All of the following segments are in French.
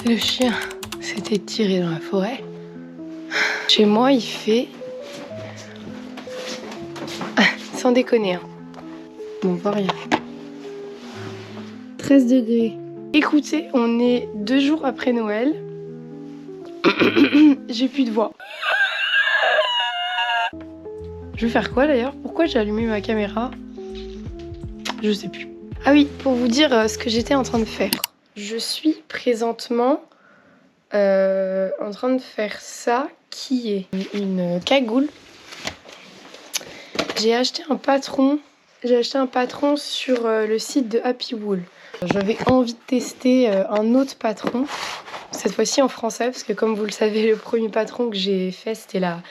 Le chien s'était tiré dans la forêt. Chez moi, il fait... sans déconner, hein. Bon, on voit rien. 13 degrés. Écoutez, on est 2 jours après Noël. J'ai plus de voix. Je vais faire quoi d'ailleurs? Pourquoi j'ai allumé ma caméra? Je sais plus. Ah oui, pour vous dire ce que j'étais en train de faire. Je suis présentement en train de faire ça, qui est une cagoule. J'ai acheté un patron sur le site de Happy Wool. J'avais envie de tester un autre patron, cette fois-ci en français, parce que comme vous le savez, le premier patron que j'ai fait, c'était la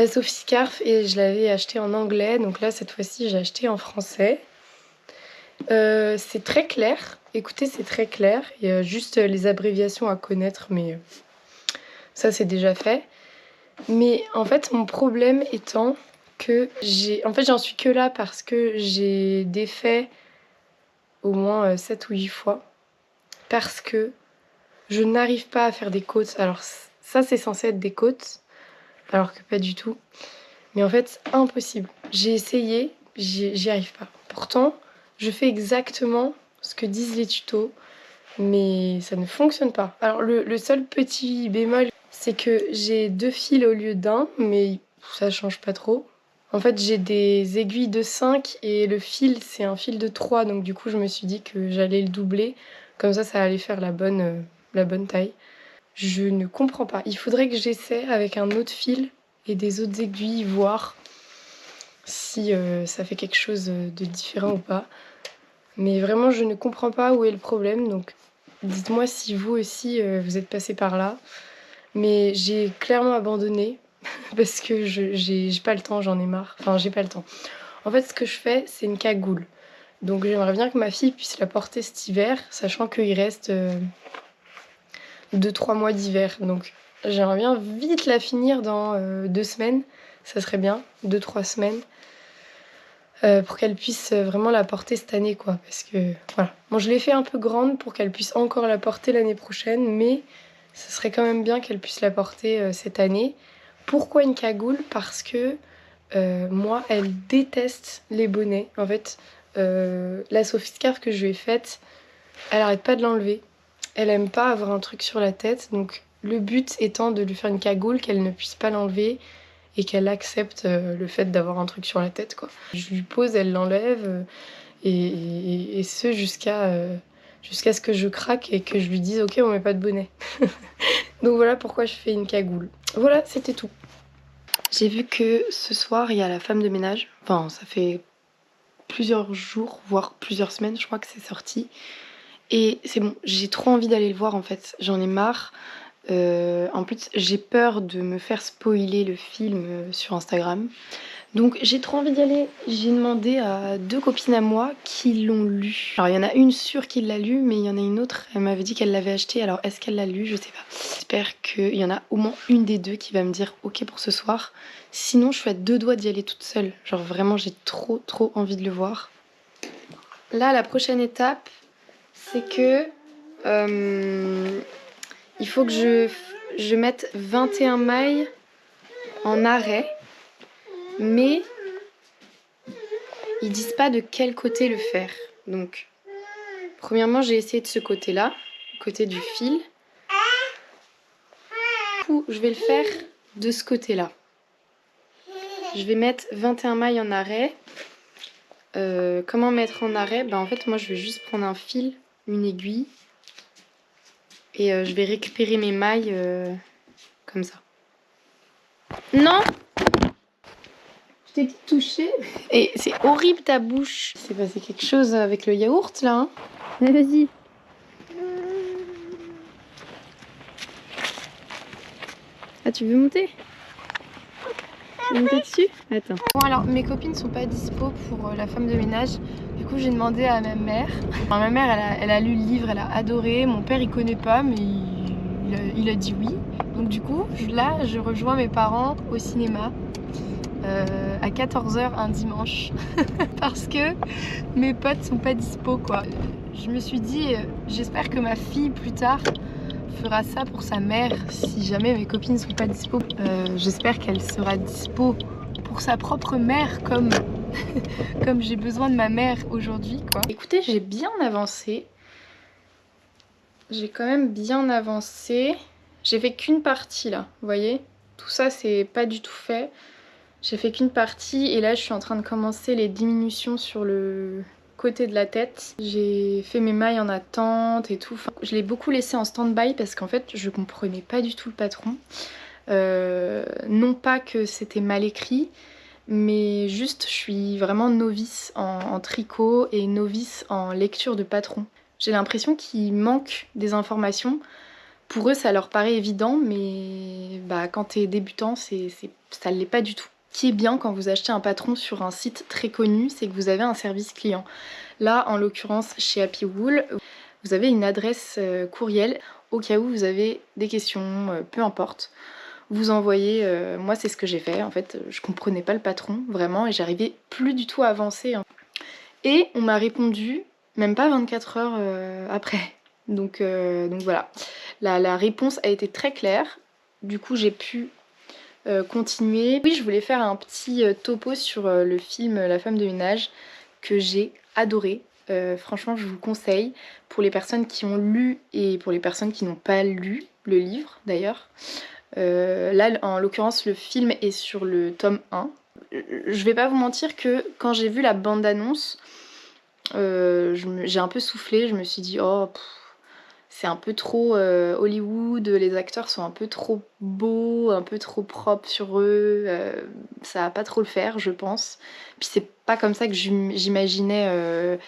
Sophie Scarf et je l'avais acheté en anglais. Donc là, cette fois-ci, j'ai acheté en français. C'est très clair. Écoutez, c'est très clair. Il y a juste les abréviations à connaître, mais ça, c'est déjà fait. Mais en fait, mon problème étant que j'en suis que là parce que j'ai défait au moins 7 ou 8 fois. Parce que je n'arrive pas à faire des côtes. Alors ça, c'est censé être des côtes, alors que pas du tout. Mais en fait, impossible. J'ai essayé, j'y arrive pas. Pourtant, je fais exactement ce que disent les tutos, mais ça ne fonctionne pas. Alors le seul petit bémol, c'est que j'ai 2 fils au lieu d'un, mais ça change pas trop. En fait, j'ai des aiguilles de 5 et le fil, c'est un fil de 3, donc du coup, je me suis dit que j'allais le doubler. Comme ça allait faire la bonne taille. Je ne comprends pas. Il faudrait que j'essaie avec un autre fil et des autres aiguilles, voir si ça fait quelque chose de différent ou pas. Mais vraiment, je ne comprends pas où est le problème. Donc, dites-moi si vous aussi, vous êtes passé par là. Mais j'ai clairement abandonné parce que j'ai pas le temps, j'en ai marre. Enfin, j'ai pas le temps. En fait, ce que je fais, c'est une cagoule. Donc, j'aimerais bien que ma fille puisse la porter cet hiver, sachant qu'il reste 2-3 mois d'hiver. Donc, j'aimerais bien vite la finir dans 2 semaines. Ça serait bien, 2-3 semaines. Pour qu'elle puisse vraiment la porter cette année, quoi. Parce que, voilà. Bon, je l'ai fait un peu grande pour qu'elle puisse encore la porter l'année prochaine, mais ce serait quand même bien qu'elle puisse la porter cette année. Pourquoi une cagoule? Parce que moi, elle déteste les bonnets. En fait, la Sophie Scarf que je lui ai faite, elle arrête pas de l'enlever. Elle aime pas avoir un truc sur la tête. Donc, le but étant de lui faire une cagoule, qu'elle ne puisse pas l'enlever et qu'elle accepte le fait d'avoir un truc sur la tête, quoi. Je lui pose, elle l'enlève, et ce jusqu'à ce que je craque et que je lui dise ok, on met pas de bonnet. Donc voilà pourquoi je fais une cagoule. Voilà, c'était tout. J'ai vu que ce soir il y a la femme de ménage. Enfin, ça fait plusieurs jours, voire plusieurs semaines, je crois que c'est sorti. Et c'est bon, j'ai trop envie d'aller le voir en fait. J'en ai marre. En plus, j'ai peur de me faire spoiler le film sur Instagram. Donc j'ai trop envie d'y aller. J'ai demandé à 2 copines à moi qui l'ont lu. Alors il y en a une sûre qui l'a lu, mais il y en a une autre, elle m'avait dit qu'elle l'avait acheté. Alors est-ce qu'elle l'a lu? Je sais pas. J'espère qu'il y en a au moins une des 2 qui va me dire ok pour ce soir. Sinon je suis à 2 doigts d'y aller toute seule. Genre vraiment j'ai trop envie de le voir. Là la prochaine étape, c'est que il faut que je mette 21 mailles en arrêt, mais ils disent pas de quel côté le faire. Donc, premièrement, j'ai essayé de ce côté-là, côté du fil. Du coup, je vais le faire de ce côté-là. Je vais mettre 21 mailles en arrêt. Comment mettre en arrêt? En fait, moi, je vais juste prendre un fil, une aiguille, et je vais récupérer mes mailles comme ça. Non! Je t'ai dit de toucher. Et c'est horrible ta bouche. C'est passé quelque chose avec le yaourt là, hein? Mais vas-y. Ah, tu veux monter? Tu veux monter dessus? Attends. Bon alors, mes copines sont pas dispo pour la femme de ménage. Du coup, j'ai demandé à ma mère. Enfin, ma mère, elle a lu le livre, elle a adoré. Mon père, il connaît pas, mais il a dit oui. Donc du coup, là, je rejoins mes parents au cinéma. À 14h un dimanche parce que mes potes sont pas dispo, quoi. Je me suis dit j'espère que ma fille plus tard fera ça pour sa mère si jamais mes copines sont pas dispo. J'espère qu'elle sera dispo pour sa propre mère comme, comme j'ai besoin de ma mère aujourd'hui, quoi. Écoutez, j'ai bien avancé. J'ai quand même bien avancé. J'ai fait qu'une partie là, vous voyez? Tout ça, c'est pas du tout fait. J'ai fait qu'une partie et là, je suis en train de commencer les diminutions sur le côté de la tête. J'ai fait mes mailles en attente et tout. Enfin, je l'ai beaucoup laissé en stand-by parce qu'en fait, je comprenais pas du tout le patron. Non pas que c'était mal écrit, mais juste, je suis vraiment novice en tricot et novice en lecture de patron. J'ai l'impression qu'il manque des informations. Pour eux, ça leur paraît évident, mais bah, quand t'es débutant, ça ne l'est pas du tout. Ce qui est bien quand vous achetez un patron sur un site très connu, c'est que vous avez un service client. Là, en l'occurrence, chez Happy Wool, vous avez une adresse courriel au cas où vous avez des questions, peu importe. Vous envoyez, moi c'est ce que j'ai fait, en fait, je comprenais pas le patron, vraiment, et j'arrivais plus du tout à avancer. Et on m'a répondu, même pas 24 heures après. Donc voilà, la réponse a été très claire, du coup j'ai pu continuer. Oui, je voulais faire un petit topo sur le film La femme de ménage que j'ai adoré. Franchement, je vous le conseille pour les personnes qui ont lu et pour les personnes qui n'ont pas lu le livre d'ailleurs. Là, en l'occurrence, le film est sur le tome 1. Je vais pas vous mentir que quand j'ai vu la bande-annonce, j'ai un peu soufflé, je me suis dit oh c'est un peu trop Hollywood, les acteurs sont un peu trop beaux, un peu trop propres sur eux, ça va pas trop le faire je pense. Puis c'est pas comme ça que j'imaginais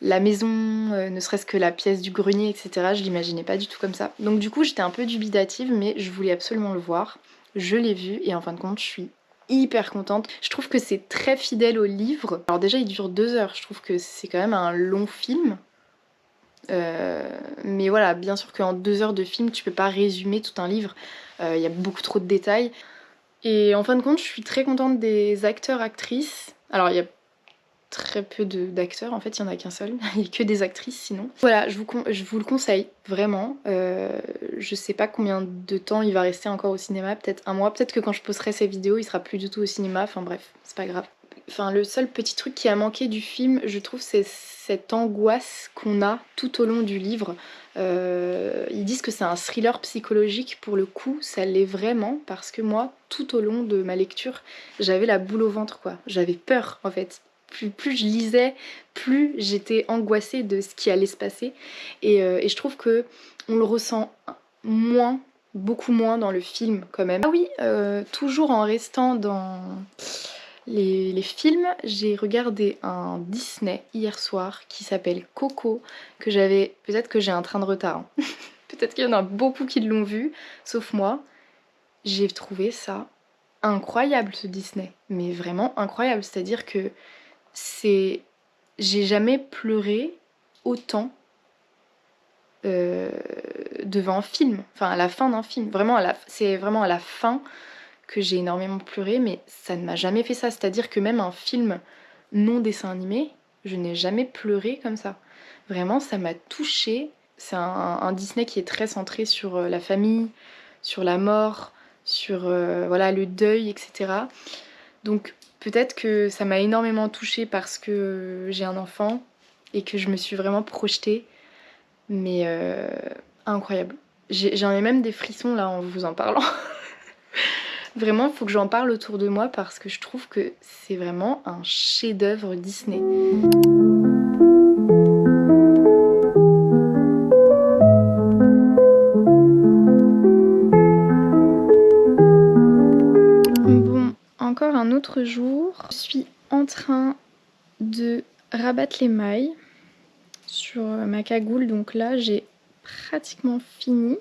la maison, ne serait-ce que la pièce du grenier, etc. Je l'imaginais pas du tout comme ça. Donc du coup j'étais un peu dubitative mais je voulais absolument le voir. Je l'ai vu et en fin de compte je suis hyper contente. Je trouve que c'est très fidèle au livre. Alors déjà il dure 2 heures, je trouve que c'est quand même un long film. Mais voilà, bien sûr qu'en 2 heures de film tu peux pas résumer tout un livre. Il y a beaucoup trop de détails. Et en fin de compte je suis très contente des acteurs, actrices. Alors il y a très peu d'acteurs, en fait il y en a qu'un seul, il n'y a que des actrices sinon. Voilà, je vous le conseille, vraiment. Je sais pas combien de temps il va rester encore au cinéma, peut-être 1 mois, peut-être que quand je posterai ces vidéos il sera plus du tout au cinéma, enfin bref, c'est pas grave. Enfin le seul petit truc qui a manqué du film, je trouve, c'est cette angoisse qu'on a tout au long du livre. Ils disent que c'est un thriller psychologique, pour le coup ça l'est vraiment, parce que moi tout au long de ma lecture j'avais la boule au ventre quoi, j'avais peur en fait. Plus je lisais, plus j'étais angoissée de ce qui allait se passer. Et je trouve que on le ressent moins, beaucoup moins dans le film quand même. Ah oui, toujours en restant dans les films, j'ai regardé un Disney hier soir qui s'appelle Coco, que j'avais... Peut-être que j'ai un train de retard. Hein. Peut-être qu'il y en a beaucoup qui l'ont vu, sauf moi. J'ai trouvé ça incroyable ce Disney, mais vraiment incroyable. C'est-à-dire que j'ai jamais pleuré autant devant un film, enfin à la fin d'un film. Vraiment, c'est vraiment à la fin que j'ai énormément pleuré, mais ça ne m'a jamais fait ça. C'est-à-dire que même un film non dessin animé, je n'ai jamais pleuré comme ça. Vraiment, ça m'a touchée. C'est un Disney qui est très centré sur la famille, sur la mort, sur voilà, le deuil, etc. Donc peut-être que ça m'a énormément touchée parce que j'ai un enfant et que je me suis vraiment projetée. Mais incroyable. J'en ai même des frissons là en vous en parlant. Vraiment, il faut que j'en parle autour de moi parce que je trouve que c'est vraiment un chef-d'œuvre Disney. Bon, encore un autre jour. Je suis en train de rabattre les mailles sur ma cagoule. Donc là, j'ai pratiquement fini.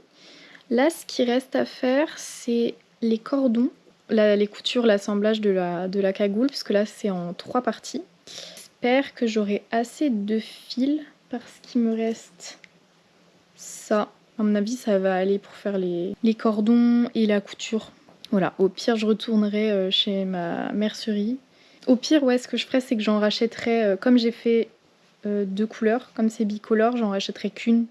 Là, ce qui reste à faire, c'est les cordons, les coutures, l'assemblage de la cagoule, parce que là, c'est en 3 parties. J'espère que j'aurai assez de fils, parce qu'il me reste ça. À mon avis, ça va aller pour faire les cordons et la couture. Voilà, au pire, je retournerai chez ma mercerie. Au pire, ouais, ce que je ferais, c'est que j'en rachèterais, comme j'ai fait 2 couleurs, comme c'est bicolore, j'en rachèterais qu'une.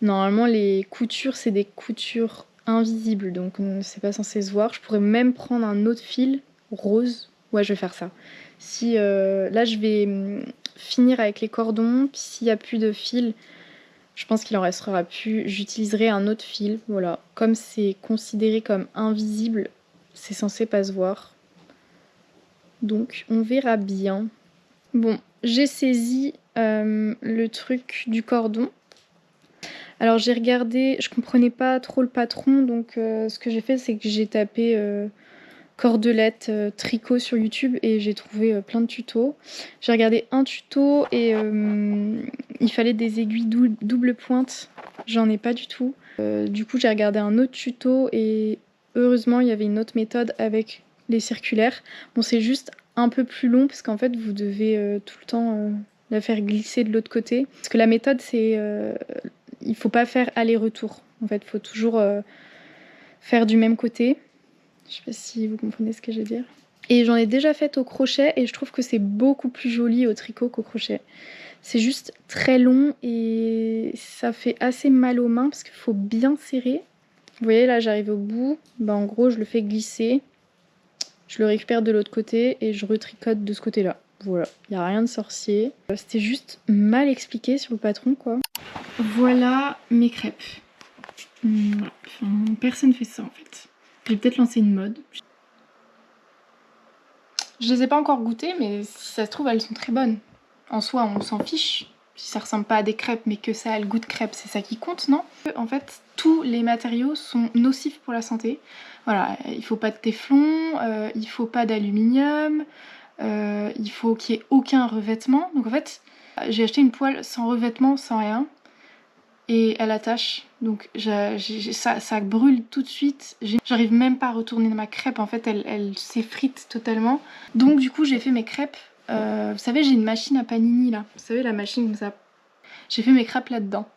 Normalement, les coutures, c'est des coutures invisibles, donc c'est pas censé se voir. Je pourrais même prendre un autre fil rose. Ouais, je vais faire ça. Si là, je vais finir avec les cordons, puis s'il n'y a plus de fil, je pense qu'il en restera plus. J'utiliserai un autre fil, voilà. Comme c'est considéré comme invisible, c'est censé pas se voir. Donc, on verra bien. Bon, j'ai saisi le truc du cordon. Alors j'ai regardé, je comprenais pas trop le patron, donc ce que j'ai fait, c'est que j'ai tapé cordelette tricot sur YouTube et j'ai trouvé plein de tutos. J'ai regardé un tuto et il fallait des aiguilles double pointe. J'en ai pas du tout. Du coup, j'ai regardé un autre tuto et heureusement, il y avait une autre méthode avec les circulaires. Bon, c'est juste un peu plus long parce qu'en fait, vous devez tout le temps la faire glisser de l'autre côté. Parce que la méthode, c'est il faut pas faire aller-retour. En fait, il faut toujours faire du même côté. Je sais pas si vous comprenez ce que je veux dire. Et j'en ai déjà fait au crochet et je trouve que c'est beaucoup plus joli au tricot qu'au crochet. C'est juste très long et ça fait assez mal aux mains parce qu'il faut bien serrer. Vous voyez là, j'arrive au bout. Ben, en gros, je le fais glisser. Je le récupère de l'autre côté et je retricote de ce côté-là. Voilà, il n'y a rien de sorcier. C'était juste mal expliqué sur le patron, quoi. Voilà mes crêpes. Enfin, personne fait ça en fait. Je vais peut-être lancer une mode. Je les ai pas encore goûtées, mais si ça se trouve, elles sont très bonnes. En soi, on s'en fiche. Si ça ressemble pas à des crêpes, mais que ça a le goût de crêpes, c'est ça qui compte, non? En fait, tous les matériaux sont nocifs pour la santé. Voilà, il faut pas de téflon, il faut pas d'aluminium, il faut qu'il y ait aucun revêtement. Donc en fait, j'ai acheté une poêle sans revêtement, sans rien. Et elle attache, donc ça brûle tout de suite. J'arrive même pas à retourner ma crêpe, en fait elle s'effrite totalement. Donc du coup j'ai fait mes crêpes, vous savez j'ai une machine à panini là, vous savez la machine comme ça. J'ai fait mes crêpes là-dedans.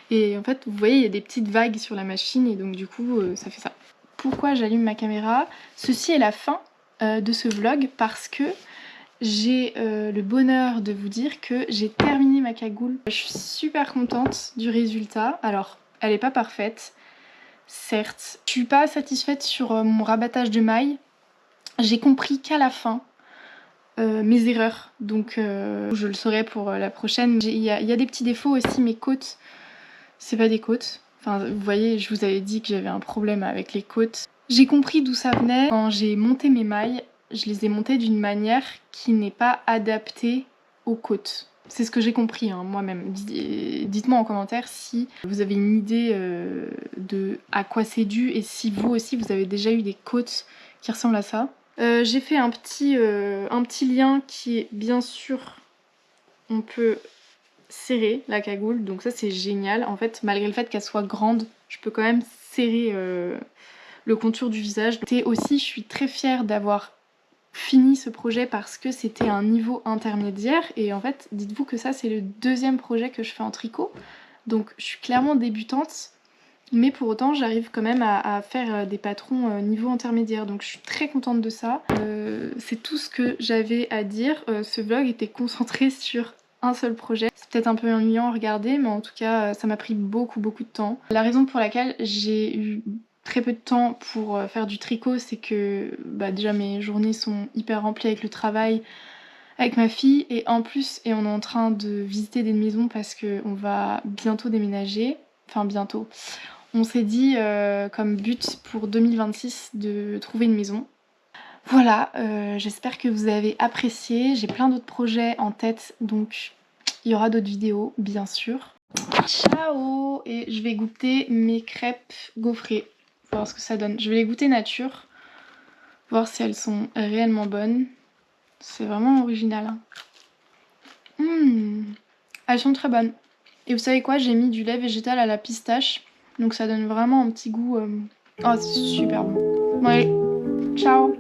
Et en fait vous voyez il y a des petites vagues sur la machine et donc du coup ça fait ça. Pourquoi j'allume ma caméra? Ceci est la fin de ce vlog parce que j'ai le bonheur de vous dire que j'ai terminé ma cagoule. Je suis super contente du résultat. Alors, elle n'est pas parfaite, certes. Je suis pas satisfaite sur mon rabattage de mailles. J'ai compris qu'à la fin mes erreurs. Donc, je le saurai pour la prochaine. Il y a des petits défauts aussi. Mes côtes, c'est pas des côtes. Enfin, vous voyez, je vous avais dit que j'avais un problème avec les côtes. J'ai compris d'où ça venait quand j'ai monté mes mailles. Je les ai montées d'une manière qui n'est pas adaptée aux côtes. C'est ce que j'ai compris hein, moi-même. Dites-moi en commentaire si vous avez une idée de à quoi c'est dû et si vous aussi vous avez déjà eu des côtes qui ressemblent à ça. J'ai fait un petit lien qui est bien sûr, on peut serrer la cagoule, donc ça c'est génial. En fait, malgré le fait qu'elle soit grande, je peux quand même serrer le contour du visage. Et aussi, je suis très fière d'avoir fini ce projet parce que c'était un niveau intermédiaire et en fait dites-vous que ça c'est le deuxième projet que je fais en tricot, donc je suis clairement débutante mais pour autant j'arrive quand même à faire des patrons niveau intermédiaire, donc je suis très contente de ça. C'est tout ce que j'avais à dire. Ce vlog était concentré sur un seul projet. C'est peut-être un peu ennuyant à regarder mais en tout cas ça m'a pris beaucoup de temps. La raison pour laquelle j'ai eu très peu de temps pour faire du tricot, c'est que déjà mes journées sont hyper remplies avec le travail, avec ma fille et en plus on est en train de visiter des maisons parce qu'on va bientôt déménager, enfin bientôt. On s'est dit comme but pour 2026 de trouver une maison. Voilà, j'espère que vous avez apprécié, j'ai plein d'autres projets en tête donc il y aura d'autres vidéos bien sûr. Ciao. Et je vais goûter mes crêpes gaufrées. Voir ce que ça donne. Je vais les goûter nature, voir si elles sont réellement bonnes. C'est vraiment original. Elles sont très bonnes. Et vous savez quoi, j'ai mis du lait végétal à la pistache, donc ça donne vraiment un petit goût. Oh, c'est super bon. Bon allez, ciao.